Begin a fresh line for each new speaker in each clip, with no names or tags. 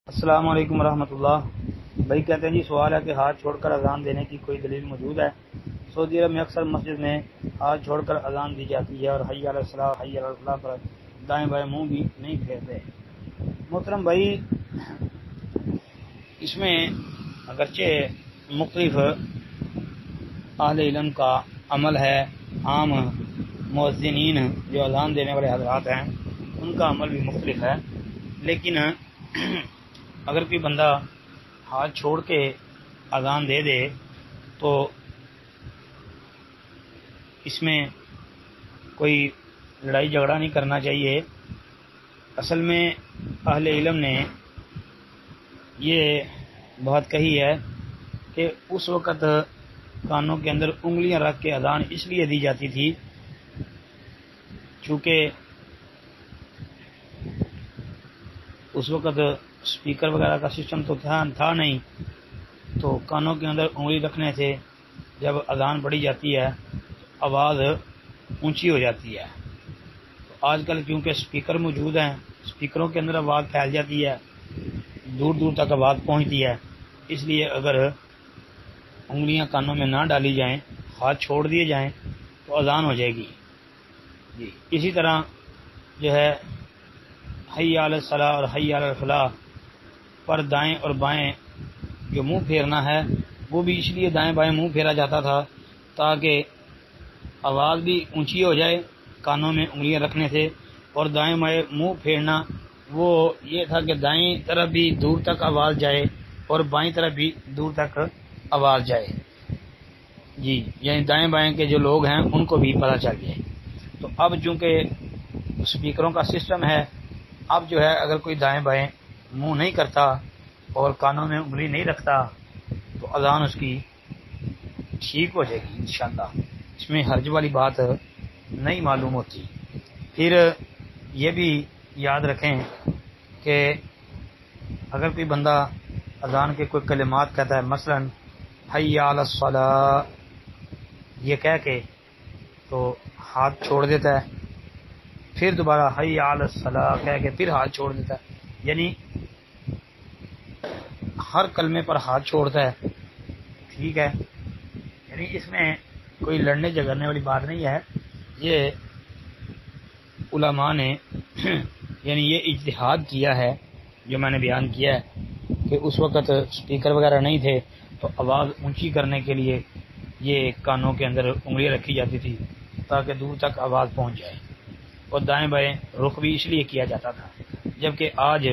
السلام علیکم ورحمۃ اللہ۔ بھائی کہتے ہیں جی سوال ہے کہ ہاتھ چھوڑ کر اذان دینے کی کوئی دلیل موجود ہے؟ سعودی عرب میں اکثر مسجد میں ہاتھ چھوڑ کر اذان دی جاتی ہے اور حی علی الصلاۃ حی علی الفلاح پر دائیں بائیں منہ بھی نہیں پھیرتے۔ محترم بھائی، اس میں اگرچہ مختلف اہل علم کا عمل ہے، عام مؤذنین جو اذان دینے والے حضرات ہیں ان کا عمل بھی مختلف ہے، لیکن اگر کوئی بندہ ہاتھ چھوڑ کے اذان دے دے تو اس میں کوئی لڑائی جھگڑا نہیں کرنا چاہیے۔ اصل میں اہل علم نے یہ بات کہی ہے کہ اس وقت کانوں کے اندر انگلیاں رکھ کے اذان اس لیے دی جاتی تھی چونکہ اس وقت اسپیکر وغیرہ کا سسٹم تو تھا نہیں، تو کانوں کے اندر انگلی رکھنے سے جب اذان پڑھی جاتی ہے آواز اونچی ہو جاتی ہے۔ تو آج کل کیونکہ اسپیکر موجود ہیں، اسپیکروں کے اندر آواز پھیل جاتی ہے، دور دور تک آواز پہنچتی ہے، اس لیے اگر انگلیاں کانوں میں نہ ڈالی جائیں، ہاتھ چھوڑ دیے جائیں تو اذان ہو جائے گی۔ جی اسی طرح جو ہے حی علی الصلاۃ اور حی علی الفلاح پر دائیں اور بائیں جو منہ پھیرنا ہے وہ بھی اس لیے دائیں بائیں منہ پھیرا جاتا تھا تاکہ آواز بھی اونچی ہو جائے کانوں میں انگلیاں رکھنے سے، اور دائیں بائیں منہ پھیرنا وہ یہ تھا کہ دائیں طرف بھی دور تک آواز جائے اور بائیں طرف بھی دور تک آواز جائے، جی یعنی دائیں بائیں کے جو لوگ ہیں ان کو بھی پتہ چل جائے۔ تو اب چونکہ اسپیکروں کا سسٹم ہے، اب جو ہے اگر کوئی دائیں بائیں منہ نہیں کرتا اور کانوں میں انگلی نہیں رکھتا تو اذان اس کی ٹھیک ہو جائے گی انشاءاللہ، اس میں حرج والی بات نہیں معلوم ہوتی۔ پھر یہ بھی یاد رکھیں کہ اگر کوئی بندہ اذان کے کوئی کلمات کہتا ہے، مثلا حی علی الصلاۃ یہ کہہ کے تو ہاتھ چھوڑ دیتا ہے، پھر دوبارہ حی علی الصلاۃ کہہ کے پھر ہاتھ چھوڑ دیتا ہے، یعنی ہر کلمے پر ہاتھ چھوڑتا ہے، ٹھیک ہے، یعنی اس میں کوئی لڑنے جھگڑنے والی بات نہیں ہے۔ یہ علماء نے یعنی یہ اجتہاد کیا ہے جو میں نے بیان کیا ہے کہ اس وقت اسپیکر وغیرہ نہیں تھے تو آواز اونچی کرنے کے لیے یہ کانوں کے اندر انگلیاں رکھی جاتی تھی تاکہ دور تک آواز پہنچ جائے، اور دائیں بائیں رخ بھی اس لیے کیا جاتا تھا، جبکہ آج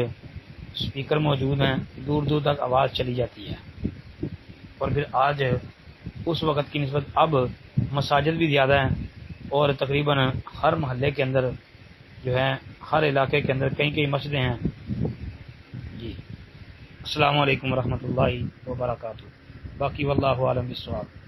اسپیکر موجود ہیں، دور دور تک آواز چلی جاتی ہے، اور پھر آج اس وقت کی نسبت اب مساجد بھی زیادہ ہیں اور تقریباً ہر محلے کے اندر جو ہے ہر علاقے کے اندر کئی مسجدیں ہیں۔ جی السلام علیکم ورحمۃ اللہ وبرکاتہ، باقی واللہ عالم بالصواب۔